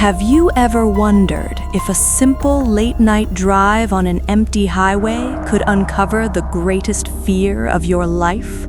Have you ever wondered if a simple late-night drive on an empty highway could uncover the greatest fear of your life?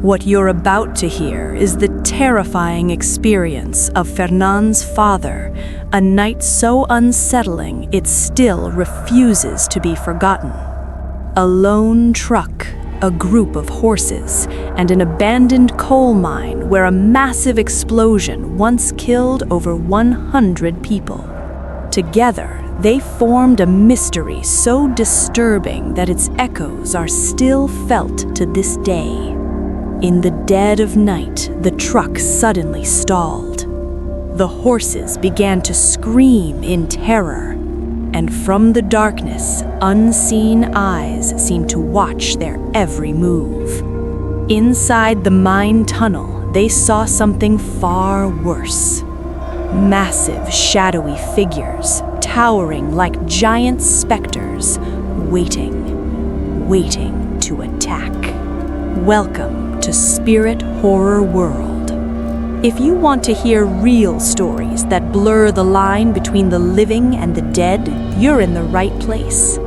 What you're about to hear is the terrifying experience of Fernand's father, a night so unsettling it still refuses to be forgotten. A lone truck, a group of horses, and an abandoned coal mine where a massive explosion once killed over 100 people. Together, they formed a mystery so disturbing that its echoes are still felt to this day. In the dead of night, the truck suddenly stalled. The horses began to scream in terror, and from the darkness, unseen eyes seemed to watch their every move. Inside the mine tunnel, they saw something far worse. Massive, shadowy figures, towering like giant specters, waiting to attack. Welcome to Spirit Horror World. If you want to hear real stories that blur the line between the living and the dead, you're in the right place.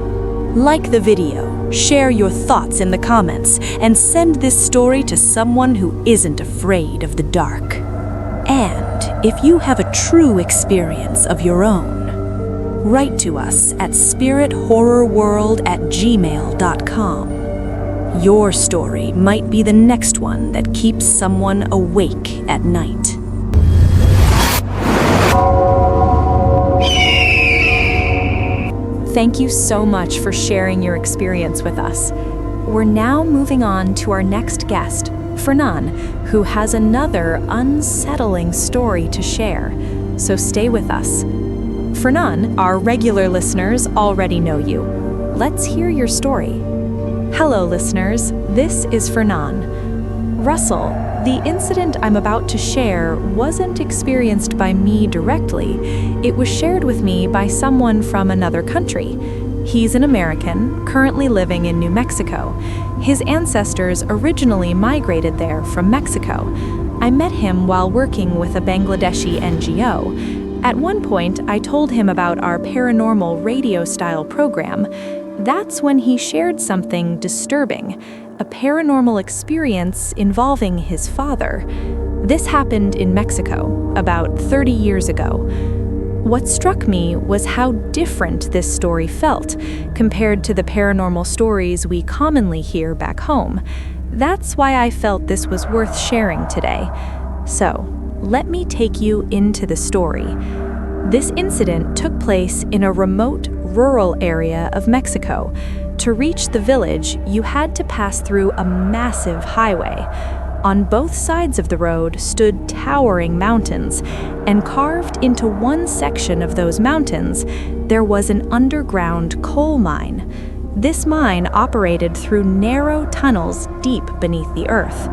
Like the video, share your thoughts in the comments, and send this story to someone who isn't afraid of the dark. And if you have a true experience of your own, write to us at spirithorrorworld@gmail.com. Your story might be the next one that keeps someone awake at night. Thank you so much for sharing your experience with us. We're now moving on to our next guest, Fernand, who has another unsettling story to share. So stay with us. Fernand, our regular listeners already know you. Let's hear your story. Hello, listeners. This is Fernand. Russell, the incident I'm about to share wasn't experienced by me directly. It was shared with me by someone from another country. He's an American, currently living in New Mexico. His ancestors originally migrated there from Mexico. I met him while working with a Bangladeshi NGO. At one point, I told him about our paranormal radio-style program. That's when he shared something disturbing, a paranormal experience involving his father. This happened in Mexico, about 30 years ago. What struck me was how different this story felt compared to the paranormal stories we commonly hear back home. That's why I felt this was worth sharing today. So, let me take you into the story. This incident took place in a remote, rural area of Mexico. To reach the village, you had to pass through a massive highway. On both sides of the road stood towering mountains, and carved into one section of those mountains, there was an underground coal mine. This mine operated through narrow tunnels deep beneath the earth.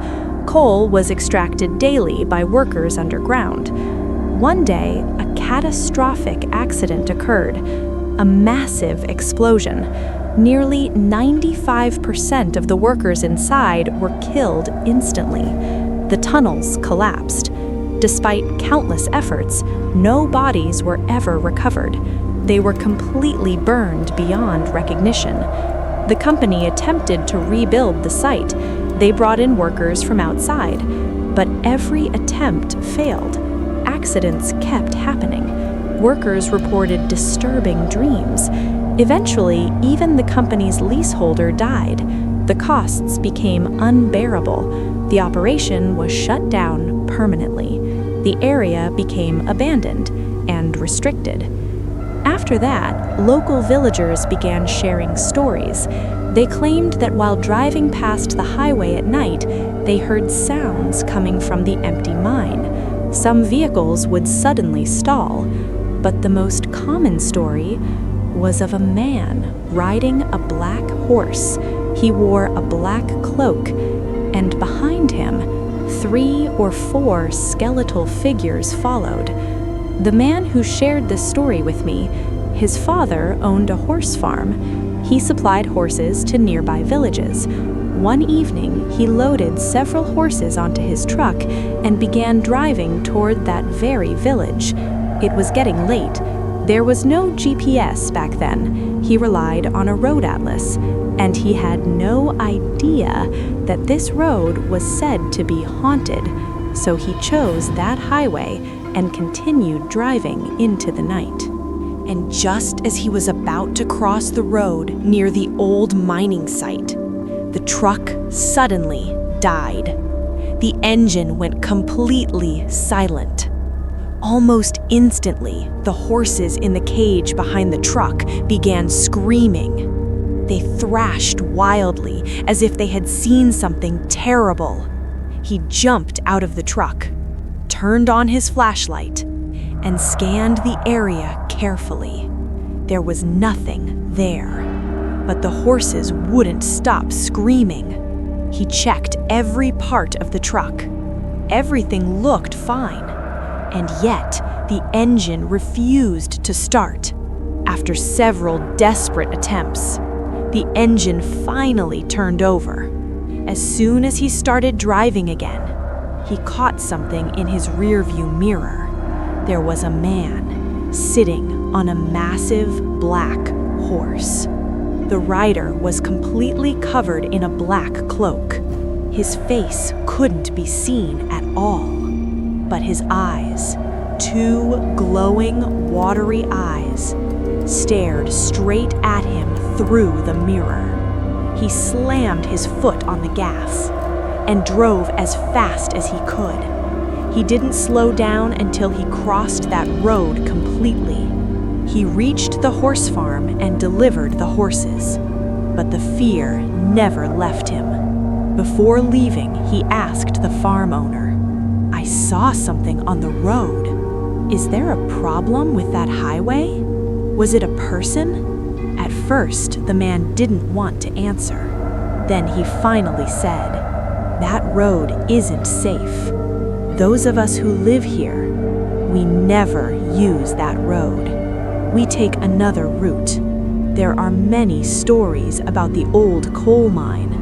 Coal was extracted daily by workers underground. One day, a catastrophic accident occurred. A massive explosion. Nearly 95% of the workers inside were killed instantly. The tunnels collapsed. Despite countless efforts, no bodies were ever recovered. They were completely burned beyond recognition. The company attempted to rebuild the site. They brought in workers from outside, but every attempt failed. Accidents kept happening. Workers reported disturbing dreams. Eventually, even the company's leaseholder died. The costs became unbearable. The operation was shut down permanently. The area became abandoned and restricted. After that, local villagers began sharing stories. They claimed that while driving past the highway at night, they heard sounds coming from the empty mine. Some vehicles would suddenly stall. But the most common story was of a man riding a black horse. He wore a black cloak, and behind him, 3 or 4 skeletal figures followed. The man who shared this story with me, his father owned a horse farm. He supplied horses to nearby villages. One evening, he loaded several horses onto his truck and began driving toward that very village. It was getting late. There was no GPS back then. He relied on a road atlas, and he had no idea that this road was said to be haunted, so he chose that highway and continued driving into the night. And just as he was about to cross the road near the old mining site, the truck suddenly died. The engine went completely silent. Almost instantly, the horses in the cage behind the truck began screaming. They thrashed wildly as if they had seen something terrible. He jumped out of the truck, turned on his flashlight, and scanned the area carefully. There was nothing there, but the horses wouldn't stop screaming. He checked every part of the truck. Everything looked fine, and yet the engine refused to start. After several desperate attempts, the engine finally turned over. As soon as he started driving again, he caught something in his rearview mirror. There was a man sitting on a massive black horse. The rider was completely covered in a black cloak. His face couldn't be seen at all, but his eyes, two glowing, watery eyes, stared straight at him through the mirror. He slammed his foot on the gas and drove as fast as he could. He didn't slow down until he crossed that road completely. He reached the horse farm and delivered the horses, but the fear never left him. Before leaving, he asked the farm owner, "I saw something on the road. Is there a problem with that highway? Was it a person?" At first, the man didn't want to answer. Then he finally said, "That road isn't safe. Those of us who live here, we never use that road. We take another route. There are many stories about the old coal mine."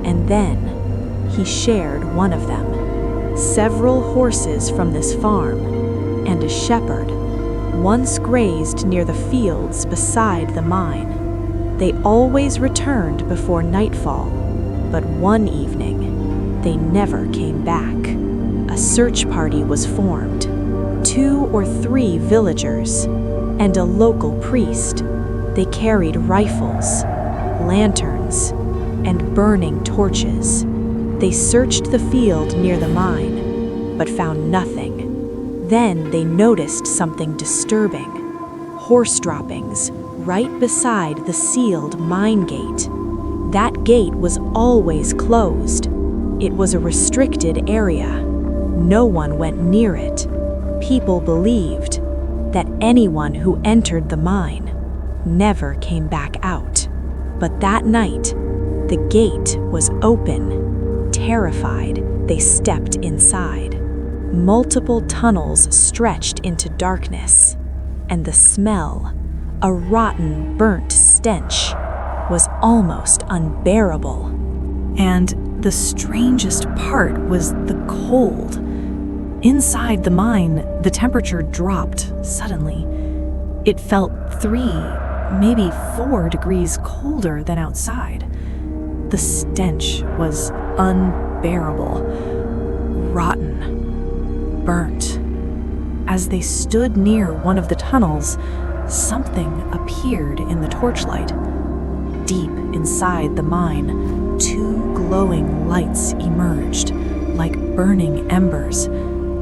And then he shared one of them. Several horses from this farm and a shepherd once grazed near the fields beside the mine. They always returned before nightfall, but one evening, they never came back. A search party was formed. 2 or 3 villagers and a local priest. They carried rifles, lanterns, and burning torches. They searched the field near the mine, but found nothing. Then they noticed something disturbing. Horse droppings right beside the sealed mine gate. That gate was always closed. It was a restricted area. No one went near it. People believed that anyone who entered the mine never came back out. But that night, the gate was open. Terrified, they stepped inside. Multiple tunnels stretched into darkness, and the smell, a rotten, burnt stench, was almost unbearable. And the strangest part was the cold. Inside the mine, the temperature dropped suddenly. It felt 3, maybe 4 degrees colder than outside. The stench was unbearable, rotten, burnt. As they stood near one of the tunnels, something appeared in the torchlight. Deep inside the mine, 2 glowing lights emerged, like burning embers.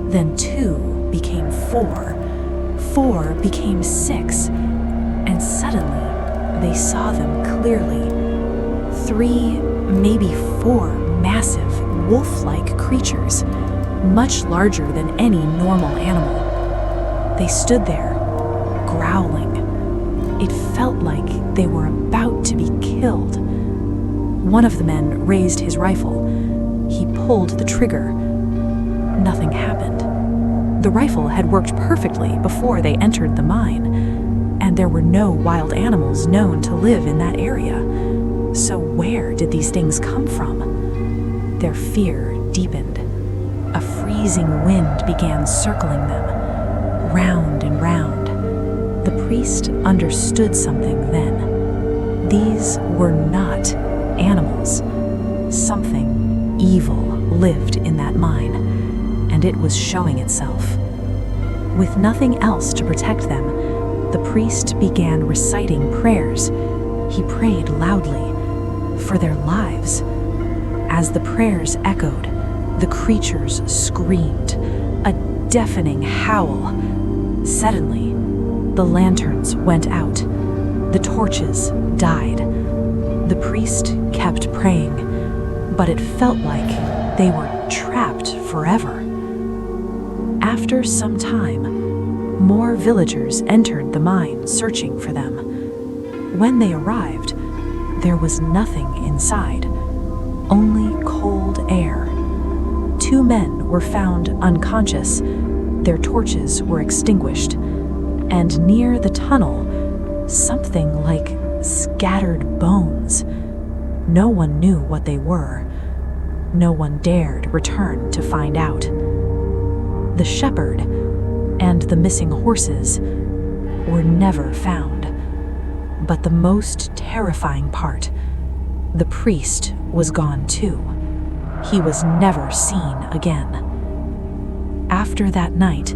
Then 2 became 4. 4 became 6. And suddenly, they saw them clearly. 3, maybe 4 massive, wolf-like creatures, much larger than any normal animal. They stood there, growling. It felt like they were about to be killed. One of the men raised his rifle. He pulled the trigger. Nothing happened. The rifle had worked perfectly before they entered the mine, and there were no wild animals known to live in that area. So where did these things come from? Their fear deepened. A freezing wind began circling them. Round and priest understood something then. These were not animals. Something evil lived in that mine, and it was showing itself. With nothing else to protect them, the priest began reciting prayers. He prayed loudly for their lives. As the prayers echoed, the creatures screamed, a deafening howl. Suddenly, the lanterns went out. The torches died. The priest kept praying, but it felt like they were trapped forever. After some time, more villagers entered the mine searching for them. When they arrived, there was nothing inside, only cold air. 2 men were found unconscious. Their torches were extinguished, and near the tunnel, something like scattered bones. No one knew what they were. No one dared return to find out. The shepherd and the missing horses were never found. But the most terrifying part, the priest was gone too. He was never seen again. After that night,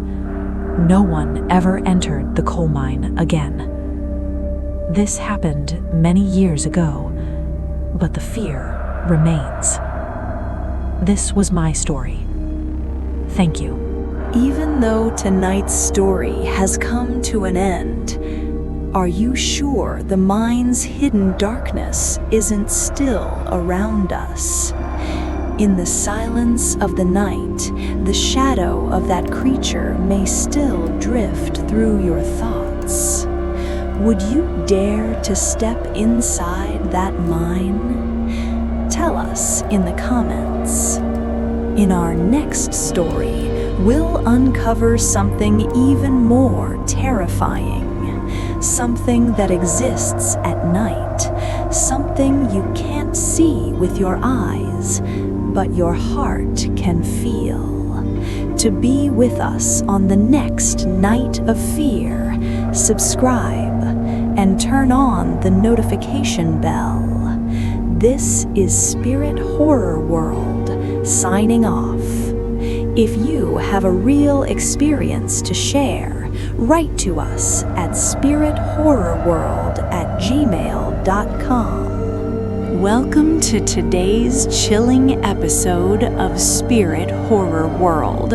no one ever entered the coal mine again. This happened many years ago, but the fear remains. This was my story. Thank you. Even though tonight's story has come to an end, are you sure the mine's hidden darkness isn't still around us? In the silence of the night, the shadow of that creature may still drift through your thoughts. Would you dare to step inside that mine? Tell us in the comments. In our next story, we'll uncover something even more terrifying. Something that exists at night. Something you can't see with your eyes, but your heart can feel. To be with us on the next Night of Fear, subscribe and turn on the notification bell. This is Spirit Horror World, signing off. If you have a real experience to share, write to us at spirithorrorworld@gmail.com. Welcome to today's chilling episode of Spirit Horror World.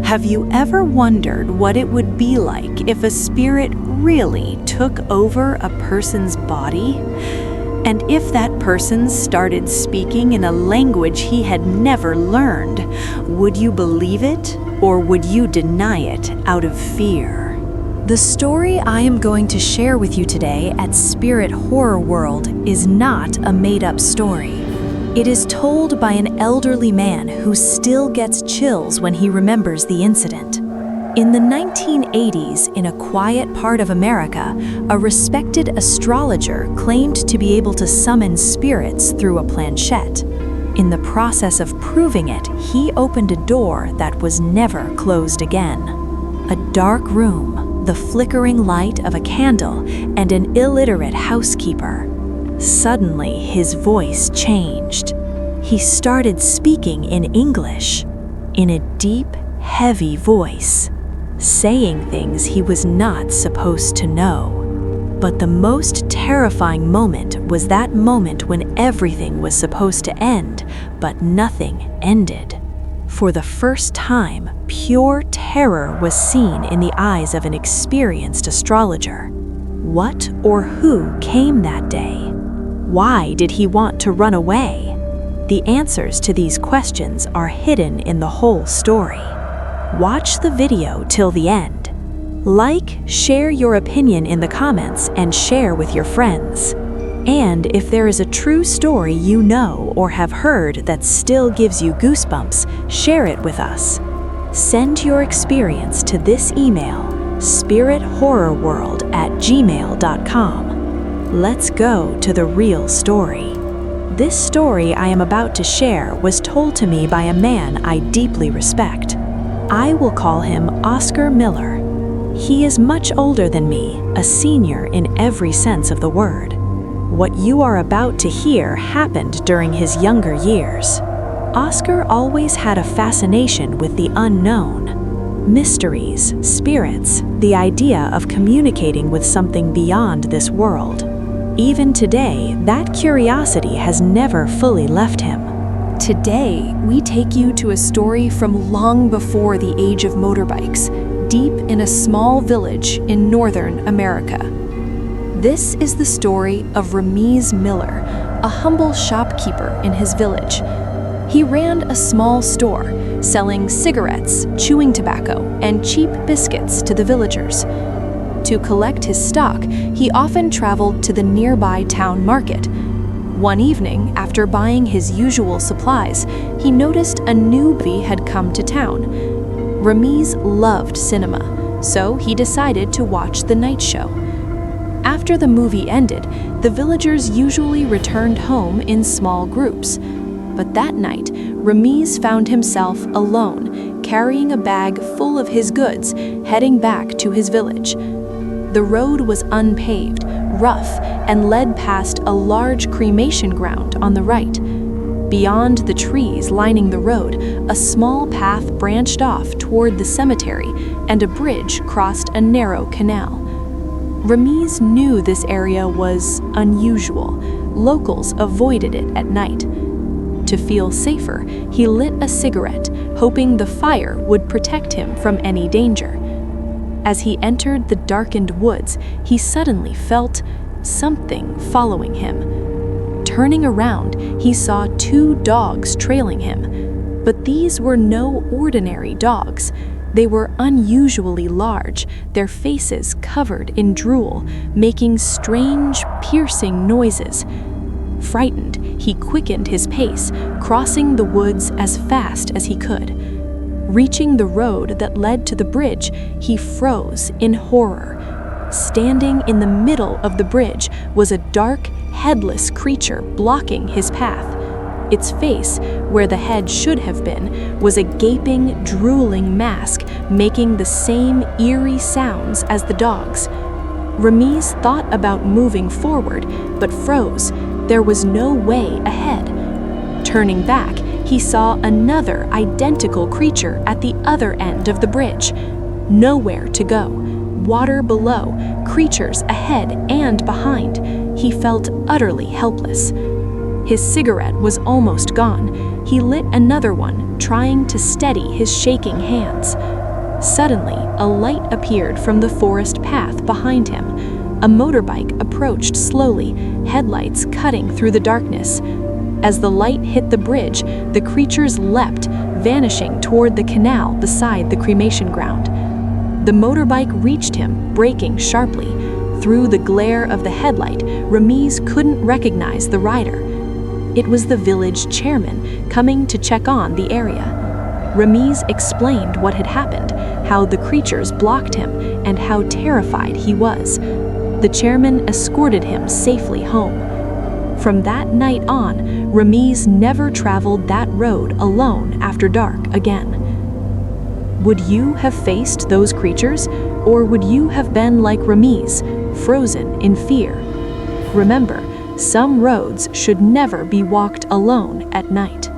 Have you ever wondered what it would be like if a spirit really took over a person's body? And if that person started speaking in a language he had never learned, would you believe it or would you deny it out of fear? The story I am going to share with you today at Spirit Horror World is not a made-up story. It is told by an elderly man who still gets chills when he remembers the incident. In the 1980s, in a quiet part of America, a respected astrologer claimed to be able to summon spirits through a planchette. In the process of proving it, he opened a door that was never closed again. A dark room, the flickering light of a candle, and an illiterate housekeeper. Suddenly, his voice changed. He started speaking in English, in a deep, heavy voice, saying things he was not supposed to know. But the most terrifying moment was that moment when everything was supposed to end, but nothing ended. For the first time, pure terror was seen in the eyes of an experienced astrologer. What or who came that day? Why did he want to run away? The answers to these questions are hidden in the whole story. Watch the video till the end. Like, share your opinion in the comments, and share with your friends. And if there is a true story you know or have heard that still gives you goosebumps, share it with us. Send your experience to this email, spirithorrorworld@gmail.com. Let's go to the real story. This story I am about to share was told to me by a man I deeply respect. I will call him Oscar Miller. He is much older than me, a senior in every sense of the word. What you are about to hear happened during his younger years. Oscar always had a fascination with the unknown. Mysteries, spirits, the idea of communicating with something beyond this world. Even today, that curiosity has never fully left him. Today, we take you to a story from long before the age of motorbikes, deep in a small village in northern America. This is the story of Ramiz Miller, a humble shopkeeper in his village. He ran a small store, selling cigarettes, chewing tobacco, and cheap biscuits to the villagers. To collect his stock, he often traveled to the nearby town market. One evening, after buying his usual supplies, he noticed a new movie had come to town. Ramiz loved cinema, so he decided to watch the night show. After the movie ended, the villagers usually returned home in small groups. But that night, Ramiz found himself alone, carrying a bag full of his goods, heading back to his village. The road was unpaved, rough, and led past a large cremation ground on the right. Beyond the trees lining the road, a small path branched off toward the cemetery, and a bridge crossed a narrow canal. Ramiz knew this area was unusual. Locals avoided it at night. To feel safer, he lit a cigarette, hoping the fire would protect him from any danger. As he entered the darkened woods, he suddenly felt something following him. Turning around, he saw 2 dogs trailing him. But these were no ordinary dogs. They were unusually large, their faces covered in drool, making strange, piercing noises. Frightened, he quickened his pace, crossing the woods as fast as he could. Reaching the road that led to the bridge, he froze in horror. Standing in the middle of the bridge was a dark, headless creature blocking his path. Its face, where the head should have been, was a gaping, drooling mask, making the same eerie sounds as the dogs. Ramiz thought about moving forward, but froze. There was no way ahead. Turning back, he saw another identical creature at the other end of the bridge. Nowhere to go. Water below, creatures ahead and behind. He felt utterly helpless. His cigarette was almost gone. He lit another one, trying to steady his shaking hands. Suddenly, a light appeared from the forest path behind him. A motorbike approached slowly, headlights cutting through the darkness. As the light hit the bridge, the creatures leapt, vanishing toward the canal beside the cremation ground. The motorbike reached him, braking sharply. Through the glare of the headlight, Ramiz couldn't recognize the rider. It was the village chairman, coming to check on the area. Ramiz explained what had happened, how the creatures blocked him, and how terrified he was. The chairman escorted him safely home. From that night on, Ramiz never traveled that road alone after dark again. Would you have faced those creatures, or would you have been like Ramiz, frozen in fear? Remember, some roads should never be walked alone at night.